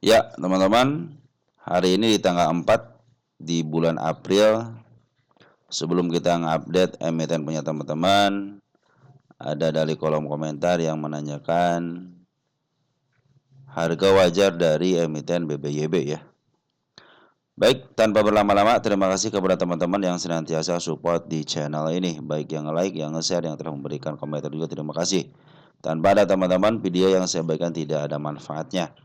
Ya, teman-teman, hari ini di tanggal 4 di bulan April, sebelum kita ngupdate emiten punya teman-teman, ada dari kolom komentar yang menanyakan harga wajar dari emiten BBYB ya. Baik, tanpa berlama-lama, terima kasih kepada teman-teman yang senantiasa support di channel ini. Baik yang like, yang nge-share, yang telah memberikan komentar juga, terima kasih. Tanpa ada teman-teman, video yang saya bagikan tidak ada manfaatnya.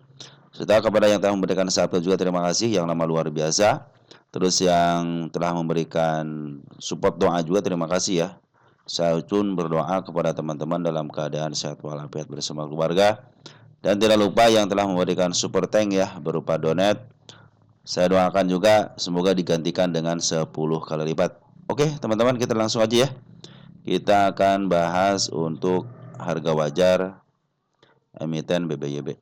Serta kepada yang telah memberikan subscribe juga terima kasih, yang lama luar biasa. Terus yang telah memberikan support doa juga terima kasih ya. Saya pun berdoa kepada teman-teman dalam keadaan sehat walafiat bersama keluarga. Dan tidak lupa yang telah memberikan super thank ya berupa donate. Saya doakan juga semoga digantikan dengan 10 kali lipat. Oke teman-teman, kita langsung aja ya. Kita akan bahas untuk harga wajar emiten BBYB.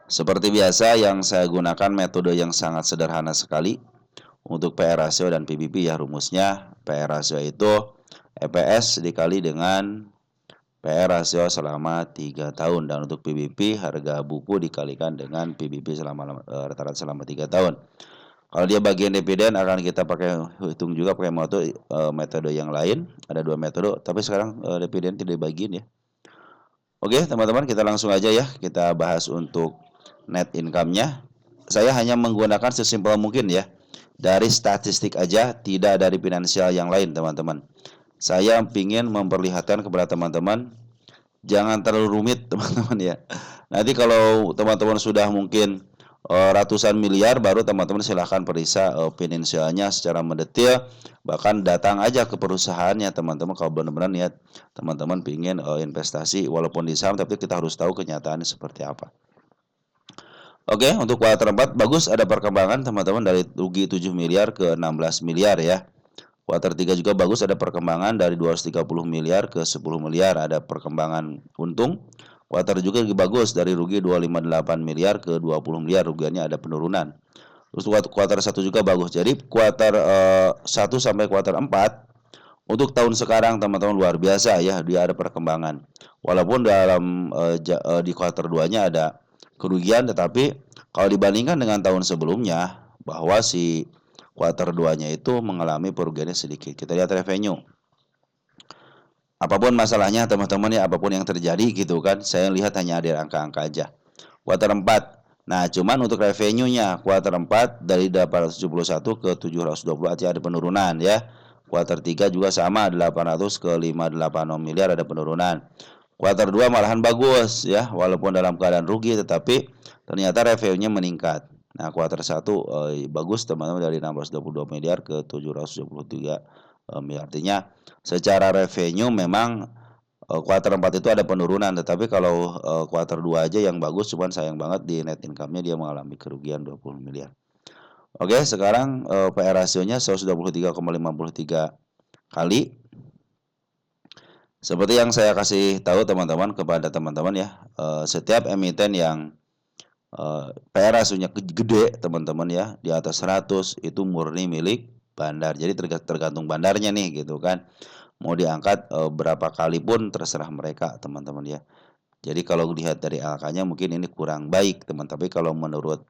Seperti biasa yang saya gunakan metode yang sangat sederhana sekali untuk PR ratio dan PBB ya. Rumusnya PR ratio itu EPS dikali dengan PR ratio selama 3 tahun, dan untuk PBB harga buku dikalikan dengan PBB selama rata-rata selama 3 tahun. Kalau dia bagian dividen akan kita pakai hitung juga pakai metode yang lain. Ada 2 metode, tapi sekarang dividen tidak dibagiin ya. Oke teman-teman, kita langsung aja ya. Kita bahas untuk net income-nya. Saya hanya menggunakan sesimpel mungkin ya. Dari statistik aja, tidak dari finansial yang lain teman-teman. Saya ingin memperlihatkan kepada teman-teman, jangan terlalu rumit teman-teman ya. Nanti kalau teman-teman sudah mungkin ratusan miliar, baru teman-teman silahkan periksa finansialnya secara mendetail. Bahkan datang aja ke perusahaannya teman-teman kalau benar-benar niat teman-teman ingin investasi walaupun di saham, tapi kita harus tahu kenyataannya seperti apa. Oke, untuk kuartal 4 bagus, ada perkembangan teman-teman dari rugi 7 miliar ke 16 miliar ya. Kuartal 3 juga bagus, ada perkembangan dari 230 miliar ke 10 miliar, ada perkembangan untung. Kuartal juga bagus, dari rugi 258 miliar ke 20 miliar, rugiannya ada penurunan. Terus kuartal 1 juga bagus. Jadi kuartal 1 sampai kuartal 4 untuk tahun sekarang teman-teman luar biasa ya, dia ada perkembangan. Walaupun dalam di kuartal 2-nya ada kerugian, tetapi kalau dibandingkan dengan tahun sebelumnya bahwa si kuartal 2-nya itu mengalami kerugiannya sedikit. Kita lihat revenue. Apapun masalahnya teman-teman ya, apapun yang terjadi gitu kan, saya lihat hanya ada angka-angka aja. Kuartal 4. Nah, cuman untuk revenue-nya kuartal 4 dari 871 ke 720, artinya ada penurunan ya. Kuartal 3 juga sama, 800 ke 586 miliar, ada penurunan. Kuartal 2 malahan bagus ya, walaupun dalam keadaan rugi tetapi ternyata revenue-nya meningkat. Nah, kuartal 1 bagus teman-teman, dari 622 miliar ke 723 miliar. Artinya secara revenue memang kuartal 4 itu ada penurunan, tetapi kalau kuartal 2 aja yang bagus, cuman sayang banget di net income-nya dia mengalami kerugian 20 miliar. Oke, sekarang PR rasionya 123,53 kali. Seperti yang saya kasih tahu teman-teman kepada teman-teman ya, setiap emiten yang PR rasionya gede teman-teman ya, di atas 100 itu murni milik bandar. Jadi tergantung bandarnya nih gitu kan. Mau diangkat berapa kali pun terserah mereka teman-teman ya. Jadi kalau dilihat dari angkanya mungkin ini kurang baik teman, tapi kalau menurut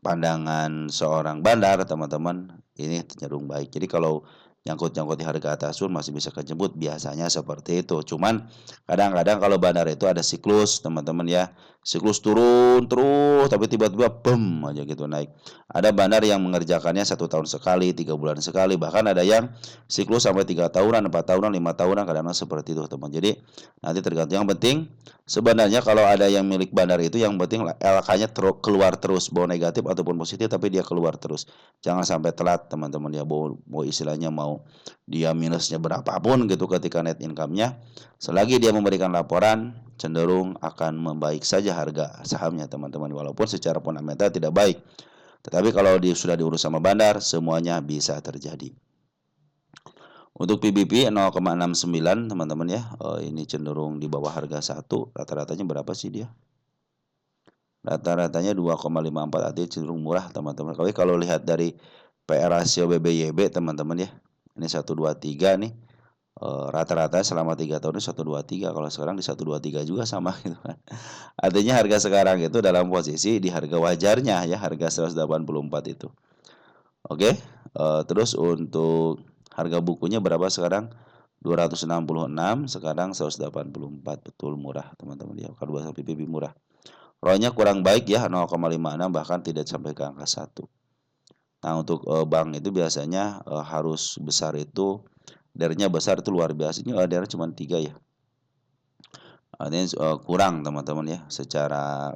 pandangan seorang bandar teman-teman ini cenderung baik. Jadi kalau nyangkut-nyangkut di harga atas pun masih bisa kejemput, biasanya seperti itu. Cuman kadang-kadang kalau bandar itu ada siklus teman-teman ya, siklus turun terus tapi tiba-tiba bem aja gitu naik. Ada bandar yang mengerjakannya 1 tahun sekali, 3 bulan sekali, bahkan ada yang siklus sampai 3 tahunan, 4 tahunan, 5 tahunan, kadang-kadang seperti itu teman. Jadi nanti tergantung. Yang penting sebenarnya kalau ada yang milik bandar itu, yang penting LK-nya keluar terus, mau negatif ataupun positif, tapi dia keluar terus. Jangan sampai telat teman-teman ya, mau istilahnya mau dia minusnya berapapun gitu ketika net income-nya, selagi dia memberikan laporan cenderung akan membaik saja harga sahamnya teman-teman, walaupun secara fundamental tidak baik. Tetapi kalau sudah diurus sama bandar, semuanya bisa terjadi. Untuk PBB 0,69 teman-teman ya, ini cenderung di bawah harga 1. Rata-ratanya berapa sih dia? Rata-ratanya 2,54, artinya cenderung murah teman-teman. Tapi kalau lihat dari PR rasio BBYB teman-teman ya, ini 123 nih, Rata-rata selama 3 tahun itu 123, kalau sekarang di 123 juga sama gitu kan. Artinya harga sekarang itu dalam posisi di harga wajarnya ya, harga 184 itu. Oke, terus untuk harga bukunya berapa sekarang? 266, sekarang 184, betul murah teman-teman ya, kalau buat PBB murah. ROE-nya kurang baik ya, 0,56 bahkan tidak sampai ke angka 1. Nah untuk bank itu biasanya harus besar itu, DER-nya besar itu luar biasa, ini DER cuma 3 ya. Artinya kurang teman-teman ya, secara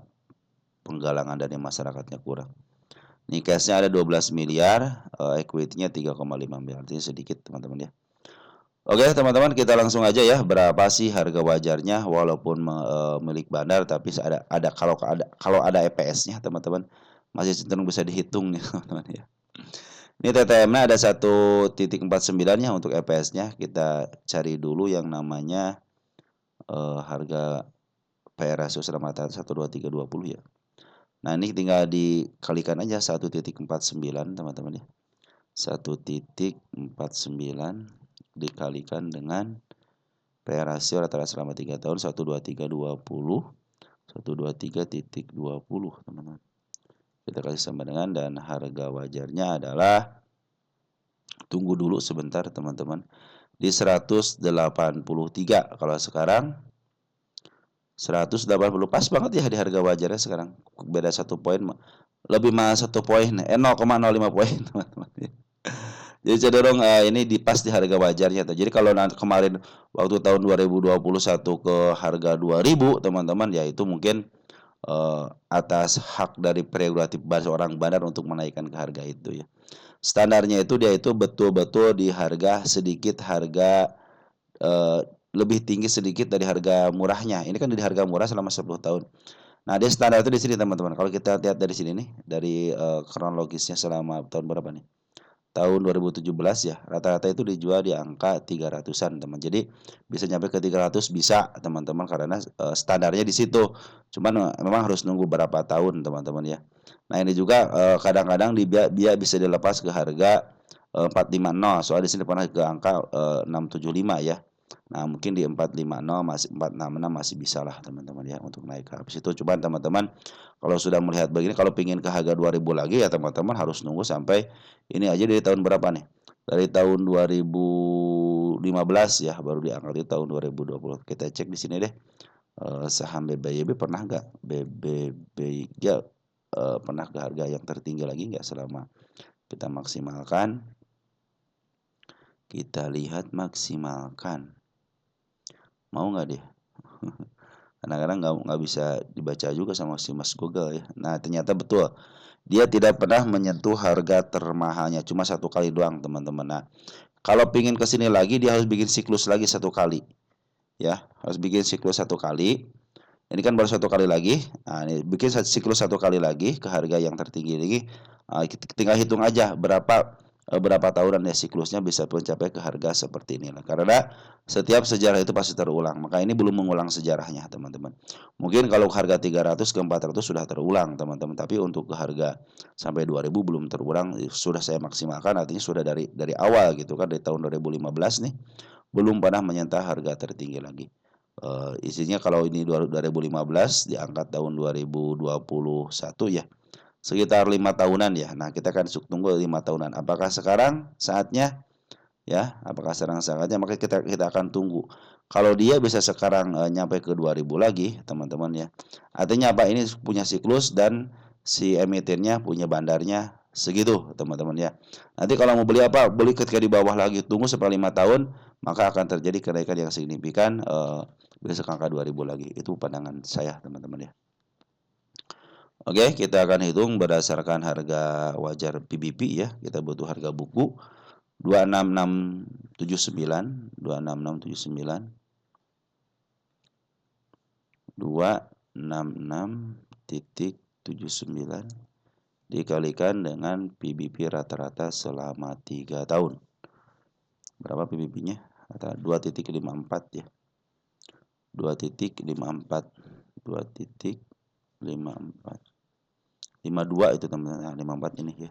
penggalangan dari masyarakatnya kurang. Ini cash-nya ada 12 miliar, equity-nya 3,5 miliar, artinya sedikit teman-teman ya. Oke teman-teman, kita langsung aja ya, berapa sih harga wajarnya walaupun milik bandar, tapi kalau ada EPS-nya teman-teman masih cenderung bisa dihitung nih teman-teman ya. Ini TTM-nya ada 1,49 ya untuk EPS-nya. Kita cari dulu yang namanya harga PR ratio selama 12320 ya. Nah, ini tinggal dikalikan aja 1,49 teman-teman ya. 1,49 dikalikan dengan PR rasio rata-rata selama 3 tahun 12320, 123.20 teman-teman. Kita kasih sama dengan, dan harga wajarnya adalah, tunggu dulu sebentar teman-teman, di 183. Kalau sekarang 180, pas banget ya di harga wajarnya sekarang. Beda 1 poin, lebih mahal 1 poin, 0,05 poin teman-teman. Jadi cenderung ini pas di harga wajarnya. Jadi kalau kemarin waktu tahun 2021 ke harga 2000 teman-teman, ya itu mungkin atas hak dari prerogatif seorang bandar untuk menaikkan ke harga itu ya. Standarnya itu dia itu betul-betul di harga lebih tinggi sedikit dari harga murahnya. Ini kan di harga murah selama 10 tahun. Nah, dia standar itu di sini teman-teman. Kalau kita lihat dari sini nih, dari kronologisnya selama tahun berapa nih? Tahun 2017 ya, rata-rata itu dijual di angka 300-an teman. Jadi bisa nyampe ke 300 bisa teman-teman, karena standarnya di situ. Cuman memang harus nunggu berapa tahun teman-teman ya. Nah ini juga kadang-kadang dia bisa dilepas ke harga 450, soal di sini pernah ke angka 675 ya. Nah mungkin di 450 masih 466 masih bisa lah teman-teman ya untuk naik ke habis itu. Cuman teman-teman kalau sudah melihat begini, kalau pingin ke harga 2000 lagi ya teman-teman harus nunggu sampai ini aja dari tahun berapa nih? Dari tahun 2015 ya, baru diangkat di tahun 2020. Kita cek di sini deh. Saham BBYB pernah nggak? BBYG pernah ke harga yang tertinggi lagi nggak selama kita maksimalkan? Kita lihat maksimalkan. Mau nggak deh? Kadang-kadang nggak bisa dibaca juga sama si Mas Google ya. Nah ternyata betul. Dia tidak pernah menyentuh harga termahalnya, cuma 1 kali doang teman-teman. Nah, kalau pingin ke sini lagi dia harus bikin siklus lagi 1 kali. Ya, harus bikin siklus 1 kali. Ini kan baru 1 kali lagi. Nah, ini bikin siklus 1 kali lagi ke harga yang tertinggi lagi. Tinggal hitung aja berapa tahunan ya siklusnya bisa mencapai ke harga seperti ini. Karena setiap sejarah itu pasti terulang. Maka ini belum mengulang sejarahnya, teman-teman. Mungkin kalau harga 300 ke 400 sudah terulang, teman-teman. Tapi untuk ke harga sampai 2000 belum terulang, sudah saya maksimalkan, artinya sudah dari awal gitu kan, dari tahun 2015 nih belum pernah menyentuh harga tertinggi lagi. Isinya kalau ini 2015 diangkat tahun 2021 ya, sekitar 5 tahunan ya. Nah kita kan tunggu 5 tahunan, apakah sekarang saatnya ya, apakah sekarang saatnya, maka kita akan tunggu. Kalau dia bisa sekarang nyampe ke 2000 lagi teman-teman ya, artinya apa, ini punya siklus dan si emitennya punya bandarnya segitu teman-teman ya. Nanti kalau mau beli apa, beli ketika di bawah lagi, tunggu sampai 5 tahun, maka akan terjadi kenaikan yang signifikan, bisa ke angka 2000 lagi. Itu pandangan saya teman-teman ya. Oke, kita akan hitung berdasarkan harga wajar PBB ya. Kita butuh harga buku 26679, 26679, 266.79 dikalikan dengan PBB rata-rata selama 3 tahun. Berapa PBB-nya? 2,54 ya. 2,54, 2,54, 52 itu teman-teman. 54 ini ya.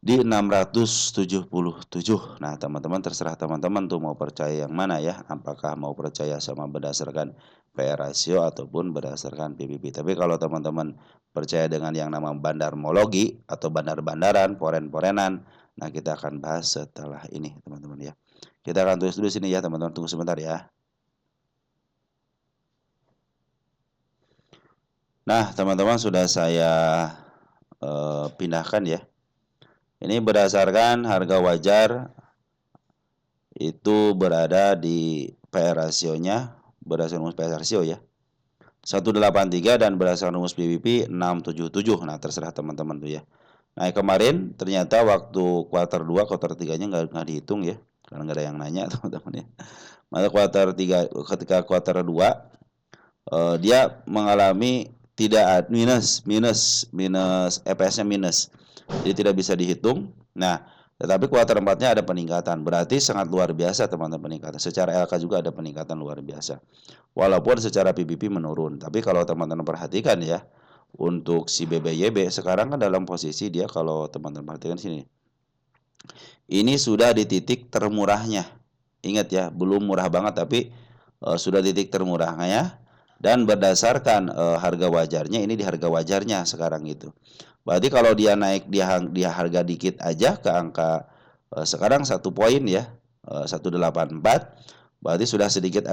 di 677. Nah, teman-teman terserah teman-teman tuh mau percaya yang mana ya. Apakah mau percaya sama berdasarkan PR rasio ataupun berdasarkan PBB. Tapi kalau teman-teman percaya dengan yang nama bandarmologi atau bandar-bandaran, poren-porenan, nah kita akan bahas setelah ini, teman-teman ya. Kita akan tulis dulu sini ya, teman-teman. Tunggu sebentar ya. Nah, teman-teman sudah saya pindahkan ya. Ini berdasarkan harga wajar itu berada di PR rasionya berdasarkan rumus PR rasio ya 183 dan berdasarkan rumus PBB 677. Nah, terserah teman-teman tuh ya. Nah, kemarin ternyata waktu kuartal 2, kuartal 3-nya nggak dihitung ya. Karena nggak ada yang nanya teman-teman ya. Maka kuartal 3, ketika kuartal 2 dia mengalami tidak minus EPS-nya minus. Jadi tidak bisa dihitung. Nah, tetapi kuartal 4-nya ada peningkatan. Berarti sangat luar biasa teman-teman peningkatan. Secara LK juga ada peningkatan luar biasa. Walaupun secara PBB menurun. Tapi kalau teman-teman perhatikan ya, untuk si BBYB sekarang kan dalam posisi dia kalau teman-teman perhatikan sini. Ini sudah di titik termurahnya. Ingat ya, belum murah banget tapi sudah di titik termurahnya dan berdasarkan harga wajarnya ini di harga wajarnya sekarang gitu. Berarti kalau dia naik dia harga dikit aja ke angka sekarang 1 poin ya 184 berarti sudah sedikit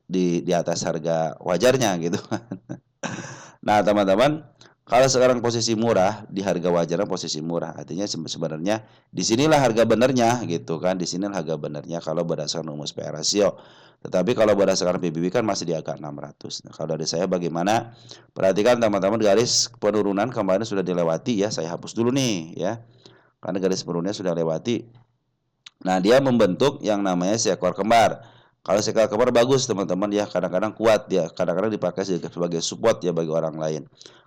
di atas harga wajarnya gitu. Nah, teman-teman, kalau sekarang posisi murah, di harga wajarnya posisi murah. Artinya sebenarnya disinilah harga benernya gitu kan. Disinilah harga benernya kalau berdasarkan rumus PR rasio. Tetapi kalau berdasarkan PBB kan masih di angka 600. Nah, kalau dari saya bagaimana? Perhatikan teman-teman garis penurunan kemarin sudah dilewati ya. Saya hapus dulu nih ya. Karena garis penurunannya sudah lewati. Nah, dia membentuk yang namanya seekor kembar. Kalau seekor kembar bagus teman-teman ya, kadang-kadang kuat ya, kadang-kadang dipakai sebagai support ya bagi orang lain.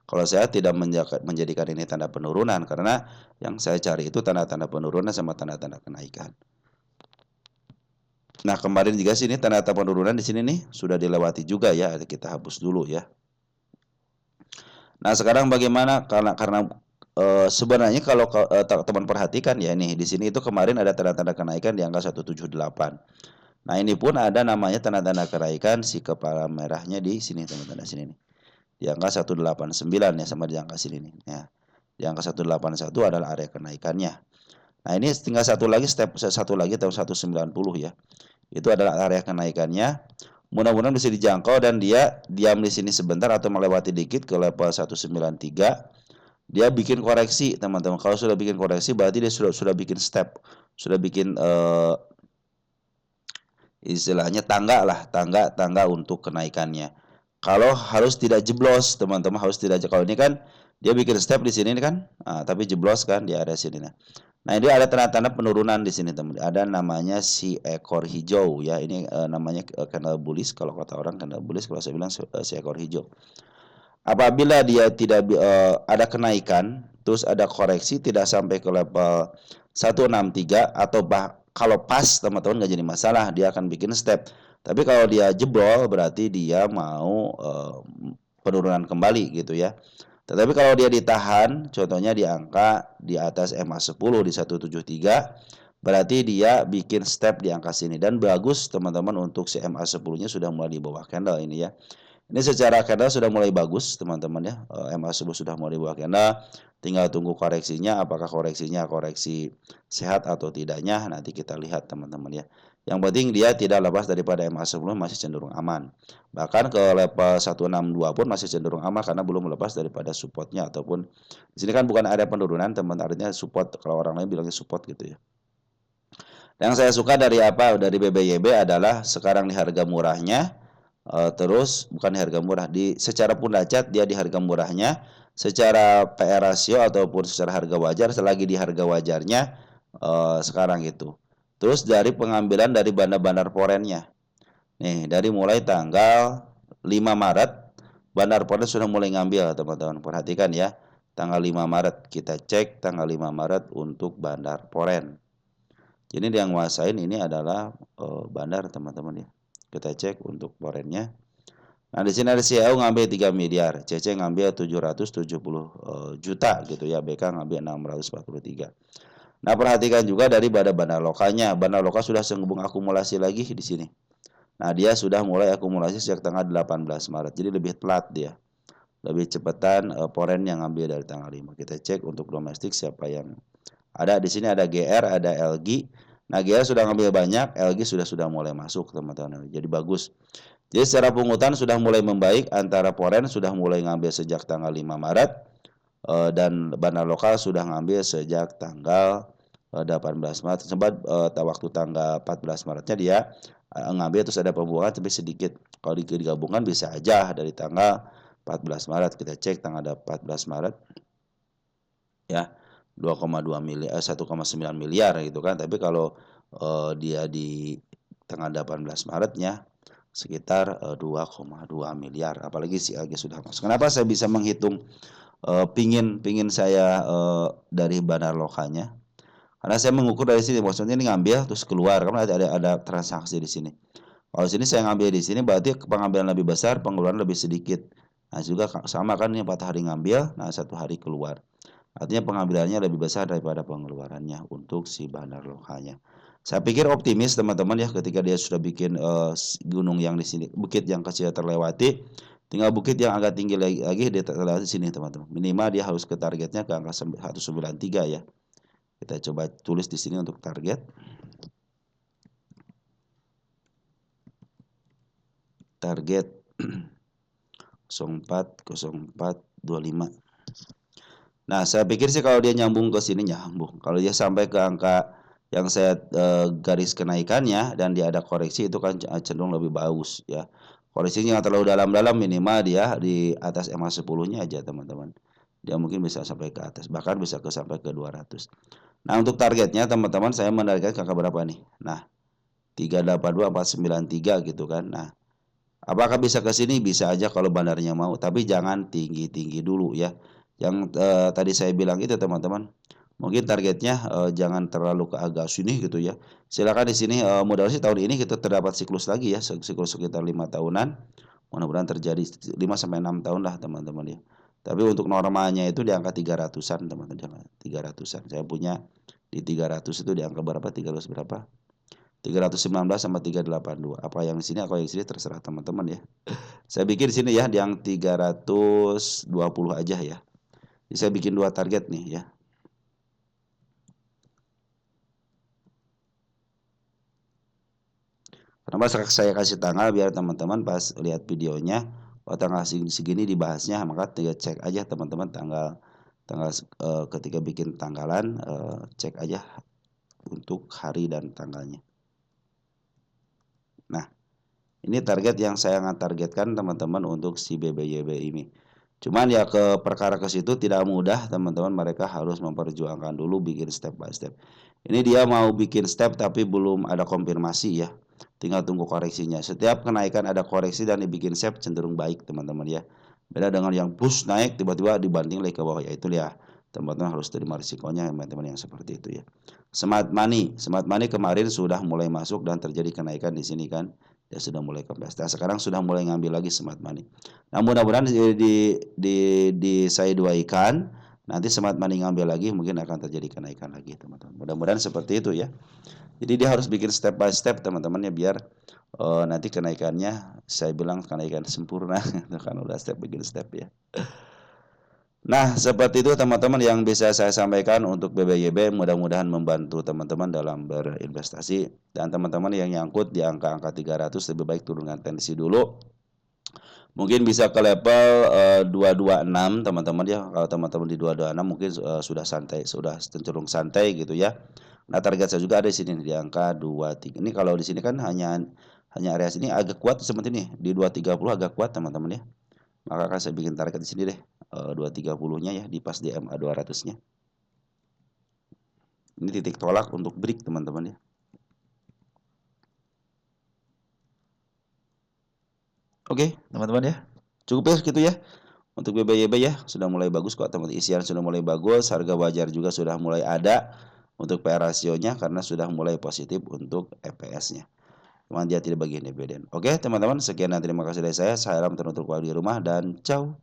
Kalau saya tidak menjadikan ini tanda penurunan karena yang saya cari itu tanda-tanda penurunan sama tanda-tanda kenaikan. Nah, kemarin juga sini tanda-tanda penurunan di sini nih sudah dilewati juga ya, kita hapus dulu ya. Nah, sekarang bagaimana karena sebenarnya kalau teman perhatikan ya nih di sini itu kemarin ada tanda-tanda kenaikan di angka 178. Nah, ini pun ada namanya tanda-tanda kenaikan si kepala merahnya di sini teman-teman sini nih. Di angka 189 ya sama di angka sini nih. Ya. Di angka 181 adalah area kenaikannya. Nah, ini tinggal satu lagi tahun 190 ya. Itu adalah area kenaikannya. Mudah-mudahan bisa dijangkau dan dia diam di sini sebentar atau melewati dikit ke level 193. Dia bikin koreksi, teman-teman. Kalau sudah bikin koreksi berarti dia sudah bikin step, sudah bikin istilahnya tangga untuk kenaikannya. Kalau harus tidak jeblos, teman-teman harus tidak. Kalau ini kan dia bikin step di sini kan, tapi jeblos kan di area sini. Nah, ini ada tanda-tanda penurunan di sini, teman. Ada namanya si ekor hijau ya. Ini namanya candle bullish kalau kata orang candle bullish, kalau saya bilang si ekor hijau. Apabila dia tidak ada kenaikan, terus ada koreksi tidak sampai ke level 163 atau kalau pas teman-teman nggak jadi masalah, dia akan bikin step. Tapi kalau dia jebol berarti dia mau penurunan kembali gitu ya. Tetapi kalau dia ditahan, contohnya di angka di atas MA10 di 173, berarti dia bikin step di angka sini dan bagus teman-teman untuk si MA10-nya sudah mulai di bawah candle ini ya. Ini secara candle sudah mulai bagus teman-teman ya. MA10 sudah mulai di bawah candle. Tinggal tunggu koreksinya, apakah koreksinya koreksi sehat atau tidaknya nanti kita lihat teman-teman ya. Yang penting dia tidak lepas daripada MA10 masih cenderung aman. Bahkan ke level 162 pun masih cenderung aman karena belum lepas daripada supportnya ataupun di sini kan bukan area penurunan teman, artinya support kalau orang lain bilangnya support gitu ya. Yang saya suka dari apa? Dari BBYB adalah sekarang di harga murahnya, terus bukan di harga murah, secara pundacat dia di harga murahnya, secara PR rasio ataupun secara harga wajar selagi di harga wajarnya sekarang itu. Terus dari pengambilan dari bandar-bandar porennya. Nih, dari mulai tanggal 5 Maret Bandar Poren sudah mulai ngambil, teman-teman. Perhatikan ya. Tanggal 5 Maret kita cek tanggal 5 Maret untuk Bandar Poren. Jadi yang nguasain ini adalah bandar teman-teman ya. Kita cek untuk porennya. Nah, di sini ada CAU ngambil 3 miliar, CC ngambil 770 juta gitu ya, BK ngambil 643. Nah, perhatikan juga dari bandar lokalnya. Bandar lokal sudah sembung akumulasi lagi di sini. Nah, dia sudah mulai akumulasi sejak tanggal 18 Maret. Jadi lebih telat dia. Lebih cepatan foreign yang ngambil dari tanggal 5. Kita cek untuk domestik siapa yang ada di sini, ada GR, ada LG. Nah, GR sudah ngambil banyak, LG sudah mulai masuk, teman-teman. Jadi bagus. Jadi secara pungutan sudah mulai membaik, antara foreign sudah mulai ngambil sejak tanggal 5 Maret dan bandar lokal sudah ngambil sejak tanggal 18 Maret. Sempat waktu tanggal 14 Maretnya dia ngambil terus ada pembuangan tapi sedikit. Kalau digabungkan bisa aja dari tanggal 14 Maret. Kita cek tanggal 14 Maret ya 2,2 miliar 1,9 miliar gitu kan. Tapi kalau dia di tanggal 18 Maretnya sekitar 2,2 miliar. Apalagi si AG sudah masuk. Kenapa saya bisa menghitung pingin saya dari bandar lokalnya? Karena saya mengukur dari sini, maksudnya ini ngambil terus keluar, karena ada transaksi di sini. Kalau sini saya ngambil di sini berarti pengambilan lebih besar, pengeluaran lebih sedikit. Nah juga sama kan, ini 4 hari ngambil, nah 1 hari keluar. Artinya pengambilannya lebih besar daripada pengeluarannya untuk si bandar lokalnya. Saya pikir optimis teman-teman ya, ketika dia sudah bikin gunung yang di sini, bukit yang kecil terlewati, tinggal bukit yang agak tinggi lagi dia terlewati sini teman-teman. Minimal dia harus ke targetnya ke angka 193 ya. Kita coba tulis di sini untuk target. Target 040425. Nah, saya pikir sih kalau dia nyambung ke sini nyambung. Kalau dia sampai ke angka yang saya garis kenaikannya dan dia ada koreksi, itu kan cenderung lebih bagus ya. Koreksinya yang terlalu dalam-dalam, minimal dia di atas EMA 10-nya aja teman-teman. Dia mungkin bisa sampai ke atas, bahkan bisa sampai ke 200. Nah, untuk targetnya teman-teman saya menargetkan ke angka berapa nih? Nah, 382493 gitu kan. Nah, apakah bisa ke sini? Bisa aja kalau bandarnya mau, tapi jangan tinggi-tinggi dulu ya. Yang tadi saya bilang itu teman-teman, mungkin targetnya jangan terlalu ke agak sini gitu ya. Silakan di sini modal sih tahun ini kita terdapat siklus lagi ya, siklus sekitar 5 tahunan. Mudah-mudahan terjadi 5 sampai 6 tahun lah teman-teman ya. Tapi untuk normalnya itu di angka 300-an teman-teman, 300-an. Saya punya di 300 itu di angka berapa? 300 berapa? 319 sama 382. Apa yang di sini, apa yang di sini terserah teman-teman ya. Saya bikin di sini ya yang 320 aja ya. Jadi saya bikin 2 target nih ya. Kenapa saya kasih tanggal biar teman-teman pas lihat videonya, oh tanggal segini dibahasnya, maka cek aja teman-teman tanggal ketika bikin tanggalan cek aja untuk hari dan tanggalnya. Nah, ini target yang saya targetkan teman-teman untuk si BBYB ini. Cuman ya perkara ke situ tidak mudah teman-teman, mereka harus memperjuangkan dulu bikin step by step. Ini dia mau bikin step tapi belum ada konfirmasi ya. Tinggal tunggu koreksinya. Setiap kenaikan ada koreksi dan dibikin step cenderung baik teman-teman ya. Beda dengan yang push naik tiba-tiba dibanding lagi ke bawah, ya itu ya. Teman-teman harus terima risikonya teman-teman yang seperti itu ya. Smart money kemarin sudah mulai masuk dan terjadi kenaikan di sini kan. Dia sudah mulai kempes. Nah, sekarang sudah mulai ngambil lagi smart money. Nah, mudah-mudahan di saya duaikan, nanti smart money ngambil lagi, mungkin akan terjadi kenaikan lagi, teman-teman. Mudah-mudahan seperti itu ya. Jadi dia harus bikin step by step, teman-teman ya, biar nanti kenaikannya, saya bilang kenaikan sempurna, kan udah bikin step ya. Nah, seperti itu teman-teman yang bisa saya sampaikan untuk BBYB. Mudah-mudahan membantu teman-teman dalam berinvestasi. Dan teman-teman yang nyangkut di angka-angka 300 lebih baik turunkan tendensi dulu. Mungkin bisa ke level 226 teman-teman ya. Kalau teman-teman di 226 mungkin sudah santai, sudah cenderung santai gitu ya. Nah, target saya juga ada di sini di angka 23. Ini kalau di sini kan hanya area sini agak kuat seperti ini. Di 230 agak kuat teman-teman ya. Maka akan saya bikin target di sini deh. 230-nya ya, di pas di MA 200-nya. Ini titik tolak untuk break teman-teman ya. Oke, teman-teman ya. Cukup ya segitu ya. Untuk BBYB ya, sudah mulai bagus kok teman-teman. Isian sudah mulai bagus, harga wajar juga sudah mulai ada untuk PR rasionya karena sudah mulai positif untuk EPS-nya. Cuman dia tidak bagian dividen. Oke, teman-teman, sekian dan terima kasih dari saya. Saya Ram, teruntuk di rumah dan ciao.